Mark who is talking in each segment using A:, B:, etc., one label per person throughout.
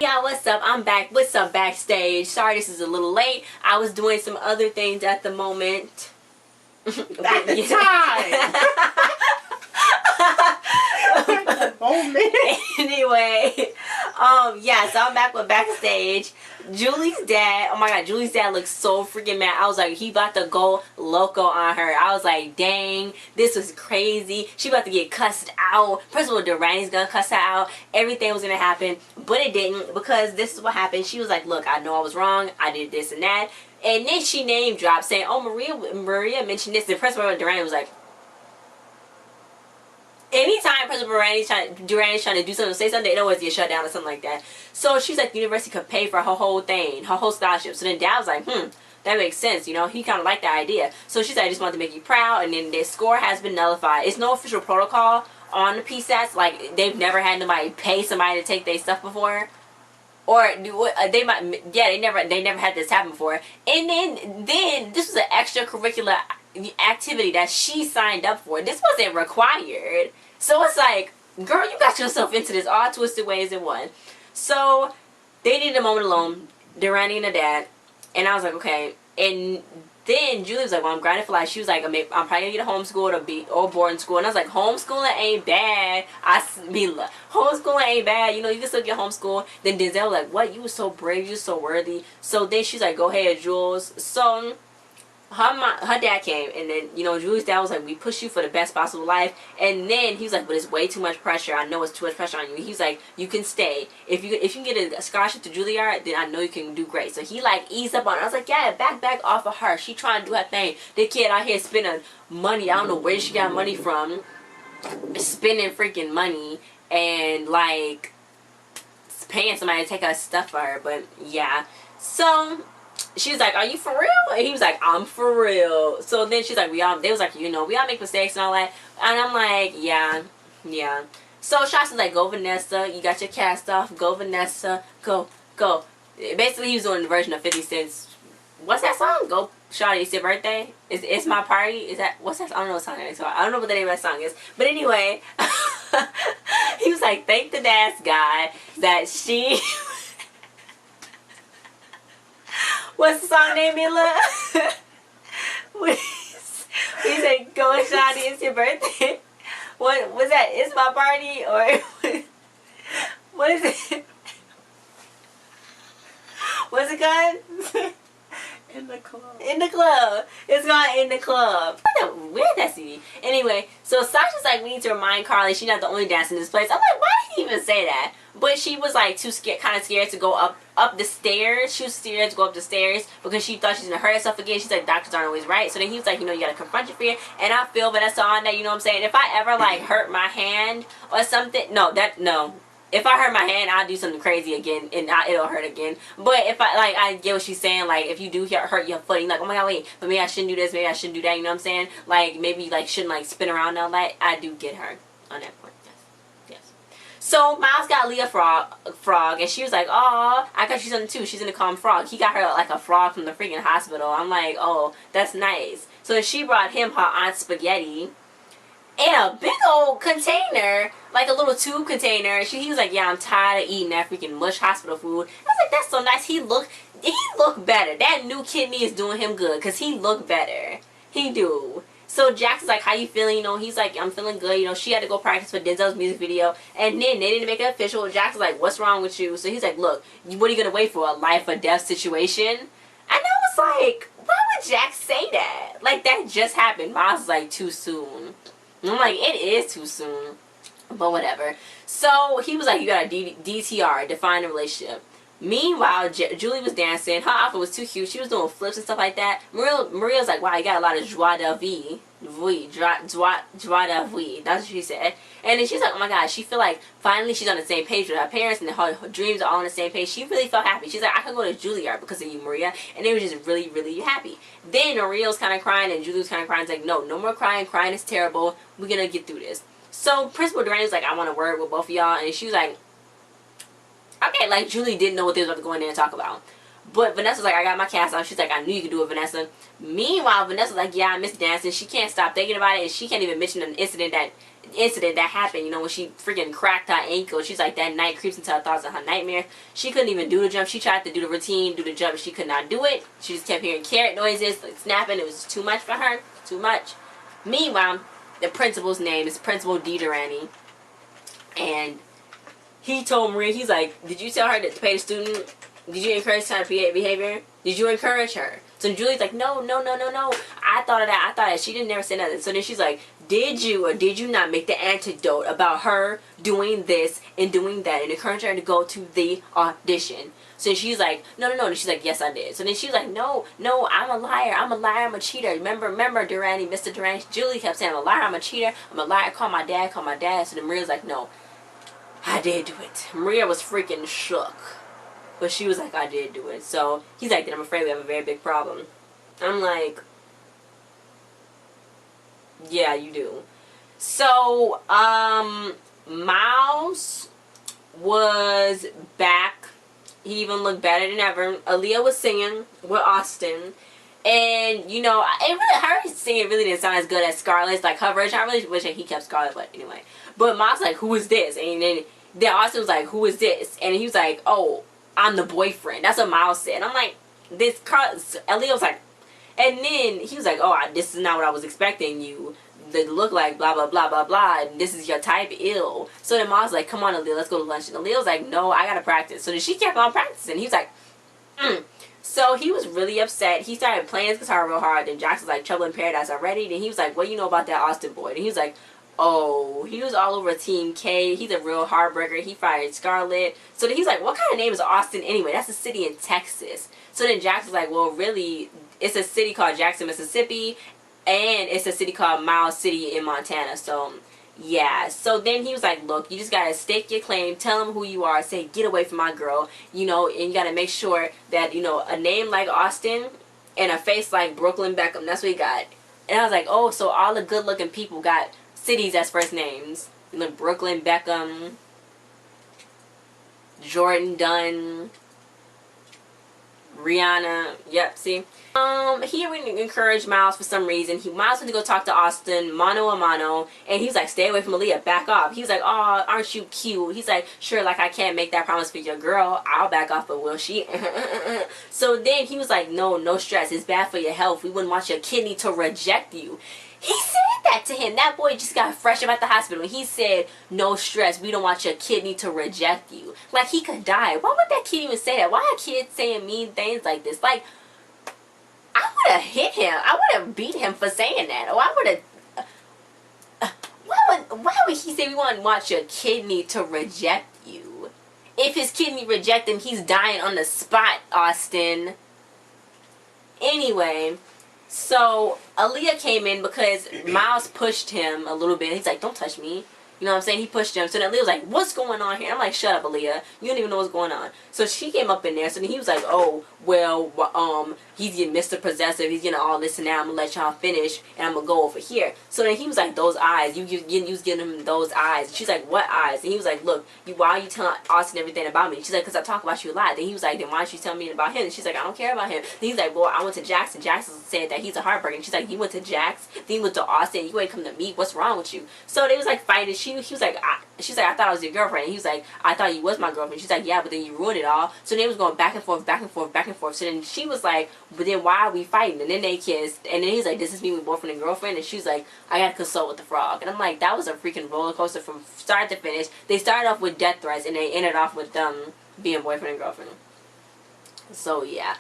A: Yeah, what's up? I'm back with some Backstage. Sorry this is a little late. I was doing some other things at the moment.
B: At the time!
A: Anyway, yeah, so I'm back with Backstage. Julie's dad, oh my god, Julie's dad looks so freaking mad. I was like, he about to go loco on her. I was like, dang, this was crazy. She about to get cussed out. First of all, Durani's gonna cuss her out. Everything was gonna happen, but it didn't, because this is what happened. She was like, look, I know I was wrong. I did this and that. And then she name dropped saying, oh, Maria mentioned this. And Principal Durani was like, anytime Principal Durani's trying to do something, say something, it always get shut down or something like that. So she's like, the university could pay for her whole thing, her whole scholarship. So then Dad was like, that makes sense, you know. He kind of liked the idea. So she's like, I just wanted to make you proud. And then their score has been nullified. It's no official protocol on the PSATs. Like, they've never had nobody pay somebody to take their stuff before. Or they might, yeah, they never had this happen before. And then this was an extracurricular activity that she signed up for. This wasn't required. So it's like, girl, you got yourself into this all twisted ways in one. So they needed a moment alone, Durani and the dad. And I was like, okay. And then Julie was like, well, I'm grinding for life. She was like, I'm probably gonna get a homeschool or boarding school. And I was like, homeschooling ain't bad. Mila, homeschooling ain't bad. You know, you can still get homeschool. Then Denzel was like, what? You were so brave. You were so worthy. So then she's like, go ahead, Jules. So her dad came, and then, you know, Julie's dad was like, we push you for the best possible life. And then he was like, but it's way too much pressure. I know it's too much pressure on you. He's like, you can stay. If you can get a scholarship to Juilliard, then I know you can do great. So he like eased up on it. I was like, yeah, back off of her. She trying to do her thing. The kid out here spending money. I don't know where she got money from. Spending freaking money and like paying somebody to take her stuff for her. But yeah, so she was like, are you for real? And he was like, I'm for real. So then she's like, they was like, you know, we all make mistakes and all that. And I'm like, yeah. So Shots was like, go Vanessa, you got your cast off, go Vanessa, go. Basically he was doing the version of 50 Cent's, what's that song? Go Shawty, it's your birthday? It's my party? Is that, what's that? I don't know what song it is. I don't know what the name of that song is. But anyway, he was like, thank the dad's God that she what's the song name, Mila? we said, go and Shawty, it's your birthday. What was that? It's my party? Or what is it? What's it called?
B: In the club.
A: In the club. It's called In the Club. Where's that CD? Anyway, so Sasha's like, we need to remind Carly she's not the only dancer in this place. I'm like, why did he even say that? But she was like too scared, kind of scared to go up the stairs. She was scared to go up the stairs because she thought she's gonna hurt herself again. She's like, doctors aren't always right. So then he was like, you know, you gotta confront your fear. And I feel Vanessa on that, you know what I'm saying? If I ever like hurt my hand or something, no. If I hurt my hand, I'll do something crazy again, and it'll hurt again. But if I get what she's saying, like, if you do hurt your foot, you're like, oh my god, wait, but maybe I shouldn't do this, maybe I shouldn't do that, you know what I'm saying? Like, maybe, like, shouldn't, like, spin around and all that. I do get her on that point, yes. So, Miles got Leah frog, and she was like, oh, I got you something too. She's gonna call him Frog. He got her, like, a frog from the freaking hospital. I'm like, oh, that's nice. So, she brought him her aunt's spaghetti in a big old container, like a little tube container. He was like, yeah, I'm tired of eating that freaking mush hospital food. I was like, that's so nice. He looked better. That new kidney is doing him good, because he looked better. He do. So Jackson's like, how you feeling? You know, he's like, I'm feeling good. You know, she had to go practice for Denzel's music video, and then they didn't make it official. Jackson's like, what's wrong with you? So he's like, look, what are you gonna wait for, a life or death situation? And I was like, why would Jack say that? Like, that just happened. Miles was like, too soon. And I'm like, it is too soon, but whatever. So he was like, you got a DTR, define a relationship. Meanwhile, Julie was dancing. Her outfit was too cute. She was doing flips and stuff like that. Maria was like, wow, you got a lot of joie de vivre. Joie de vivre. That's what she said. And then she's like, oh my god, she feel like finally she's on the same page with her parents, and her dreams are all on the same page. She really felt happy. She's like, I could go to Juilliard because of you, Maria. And they were just really, really happy. Then Maria was kind of crying, and Julie was kind of crying. It's like, no more crying. Crying is terrible. We're going to get through this. So Principal Durani was like, I want to word with both of y'all. And she was like, okay, like Julie didn't know what they was about to go in there and talk about. But Vanessa's like, I got my cast on. She's like, I knew you could do it, Vanessa. Meanwhile, Vanessa's like, yeah, I miss dancing. She can't stop thinking about it, and she can't even mention an incident that happened, you know, when she freaking cracked her ankle. She's like, that night creeps into her thoughts and her nightmare. She couldn't even do the jump. She tried to do the routine, do the jump. She could not do it. She just kept hearing carrot noises, like snapping. It was too much for her. Too much. Meanwhile, the principal's name is Principal DeDurani. And he told Maria, he's like, did you tell her to pay the student? Did you encourage her behavior? Did you encourage her? So Julie's like, no. I thought of that. I thought that. She didn't never say nothing. So then she's like, did you or did you not make the antidote about her doing this and doing that and encourage her to go to the audition? So she's like, no. And she's like, yes, I did. So then she's like, no, I'm a liar. I'm a cheater. Remember Durani, Mr. Durani? Julie kept saying, I'm a liar, I'm a cheater. I'm a liar. Call my dad. So then Maria's like, no, I did do it. Maria was freaking shook. But she was like, I did do it. So he's like, then I'm afraid we have a very big problem. I'm like, yeah, you do. So, Miles was back. He even looked better than ever. Alya was singing with Austin. And, you know, her singing really didn't sound as good as Scarlett's. Like, her version, I really wish that he kept Scarlett, but anyway. But Miles was like, who is this? And then Austin was like, who is this? And he was like, oh, I'm the boyfriend. That's what Miles said. I'm like, Alya was like, and then he was like, oh, this is not what I was expecting you to look like, blah, blah, blah, blah, blah, and this is your type, ill. So then Miles was like, come on, Alya, let's go to lunch. And Alya was like, no, I gotta practice. So then she kept on practicing. He was like, So he was really upset. He started playing his guitar real hard. Then Jax was like, Trouble in Paradise already. Then he was like, what do you know about that Austin boy? And he was like, oh, he was all over Team K. He's a real heartbreaker. He fired Scarlett. So then he's like, what kind of name is Austin anyway? That's a city in Texas. So then Jax was like, well, really, it's a city called Jackson, Mississippi, and it's a city called Miles City in Montana. So, yeah. So then he was like, look, you just got to stake your claim, tell him who you are, say, get away from my girl, you know, and you got to make sure that, you know, a name like Austin and a face like Brooklyn Beckham, that's what he got. And I was like, oh, so all the good-looking people got cities as first names. You know, Brooklyn Beckham, Jordan Dunn, Rihanna. Yep, see? He really encouraged Miles for some reason. Miles went to go talk to Austin, mano a mano, and he was like, stay away from Alya, back off. He was like, oh, aren't you cute? He's like, sure, like I can't make that promise for your girl. I'll back off, but will she? So then he was like, no stress. It's bad for your health. We wouldn't want your kidney to reject you. He said that to him. That boy just got fresh up at the hospital. And he said, no stress. We don't want your kidney to reject you. Like, he could die. Why would that kid even say that? Why are kids saying mean things like this? Like, I would have hit him. I would have beat him for saying that. Or I would have... Why would he say we want your kidney to reject you? If his kidney reject him, he's dying on the spot, Austin. Anyway... So, Alya came in because Miles pushed him a little bit. He's like, don't touch me. You know what I'm saying? He pushed him. So then Alya was like, what's going on here? I'm like, shut up, Alya. You don't even know what's going on. So she came up in there. So then he was like, oh, well, he's getting Mr. Possessive. He's getting all this and that. I'm going to let y'all finish. And I'm going to go over here. So then he was like, those eyes. You was giving him those eyes. And she's like, what eyes? And he was like, look, why are you telling Austin everything about me? She's like, because I talk about you a lot. Then he was like, then why don't you tell me about him? And she's like, I don't care about him. Then he's like, well, I went to Jackson. Jackson said that he's a heartbreaker. And she's like, you went to Jax. Then you went to Austin. You ain't come to me. What's wrong with you? So they was like fighting. He was like, she's like, I thought I was your girlfriend. And he was like, I thought you was my girlfriend. She's like, yeah, but then you ruined it all. So they was going back and forth, back and forth, back and forth. So then she was like, but then why are we fighting? And then they kissed. And then he's like, this is me with boyfriend and girlfriend. And she's like, I gotta consult with the frog. And I'm like, that was a freaking roller coaster from start to finish. They started off with death threats and they ended off with them being boyfriend and girlfriend. So yeah.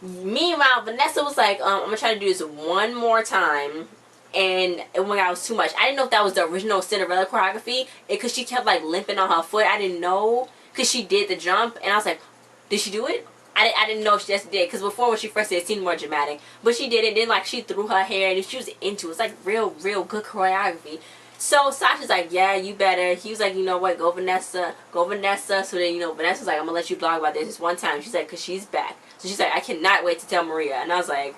A: Meanwhile, Vanessa was like, I'm gonna try to do this one more time. And oh my god, it was too much. I didn't know if that was the original Cinderella choreography, because she kept like limping on her foot. I didn't know, because she did the jump, and I was like, did she do it? I didn't know if she just did, because before when she first did, it seemed more dramatic, but she did it. Then like she threw her hair, and she was into it. It's like real good choreography. So Sasha's like, yeah, you better. He was like, you know what, go Vanessa. So then, you know, Vanessa's like, I'm gonna let you blog about this one time. She's like, because she's back. So she's like, I cannot wait to tell Maria. And I was like,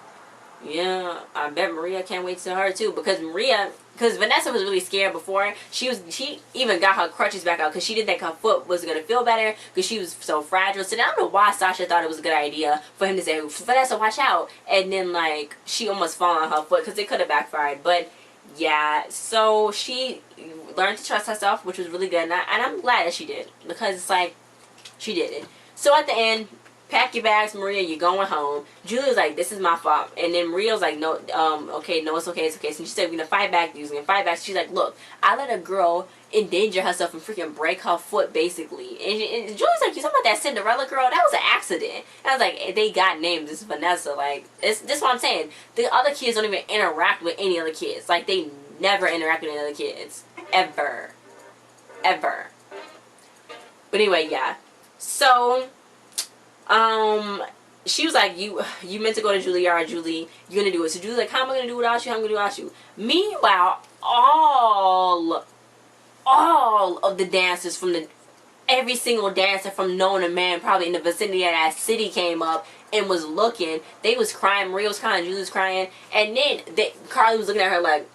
A: yeah, I bet Maria can't wait to tell her too, because Maria because Vanessa was really scared before. She even got her crutches back out because she didn't think her foot was gonna feel better because she was so fragile. So I don't know why Sasha thought it was a good idea for him to say, Vanessa, watch out, and then like she almost fall on her foot because it could have backfired. But yeah, so she learned to trust herself, which was really good, and I'm glad that she did, because it's like she did it. So at the end, pack your bags, Maria, you're going home. Julia's like, this is my fault. And then Maria's like, no, okay, no, it's okay, it's okay. So she said, we're gonna fight back, using gonna fight back. She's like, look, I let a girl endanger herself and freaking break her foot, basically. And Julia's like, you talking about that Cinderella girl? That was an accident. And I was like, they got names. This is Vanessa. Like, this is what I'm saying. The other kids don't even interact with any other kids. Like, they never interact with any other kids. Ever. Ever. But anyway, yeah. So, she was like, you meant to go to Juilliard, Julie. You're gonna do it. So Julie's like, how am I gonna do without you? How am I gonna do without you? Meanwhile, all of the dancers from every single dancer from known to man, probably in the vicinity of that city, came up and was looking. They was crying. Maria was crying. Julie was crying. And then Carly was looking at her like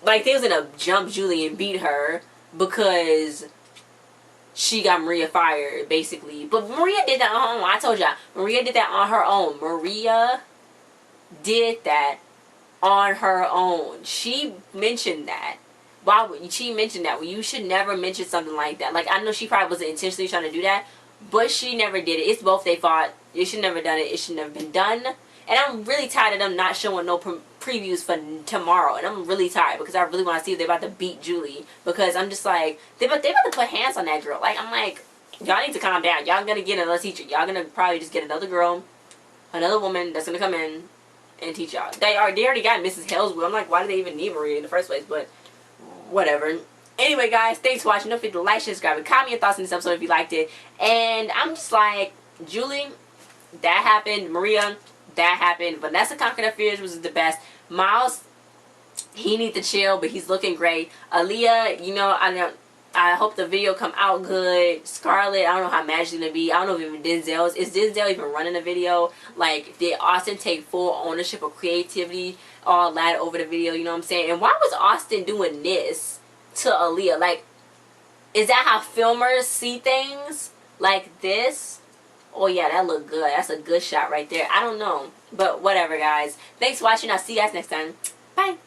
A: they was gonna jump Julie and beat her because she got Maria fired, basically. But Maria did that on her own. I told y'all. Maria did that on her own. Maria did that on her own. She mentioned that. Why would she mention that? Well, you should never mention something like that. Like, I know she probably wasn't intentionally trying to do that, but she never did it. It's both their fault. You should never done it. It should never been done. And I'm really tired of them not showing no previews for tomorrow. And I'm really tired because I really want to see if they're about to beat Julie. Because I'm just like, they're about to put hands on that girl. Like, I'm like, y'all need to calm down. Y'all gonna get another teacher. Y'all gonna probably just get another girl, another woman that's gonna come in and teach y'all. They already got Mrs. Hellswood. I'm like, why do they even need Maria in the first place? But whatever. Anyway, guys, thanks for watching. Don't forget to like, share, subscribe, and comment your thoughts on this episode if you liked it. And I'm just like, Julie, that happened. Maria, that happened. Vanessa conquered her fears, was the best. Miles, he needs to chill, but he's looking great. Alya, you know, I hope the video come out good. Scarlett, I don't know how mad she's gonna be. I don't know if even Denzel is Denzel even running the video. Like, did Austin take full ownership of creativity, all that over the video? You know what I'm saying? And why was Austin doing this to Alya? Like, is that how filmers see things? Like this? Oh yeah, that looked good. That's a good shot right there. I don't know. But whatever, guys. Thanks for watching. I'll see you guys next time. Bye.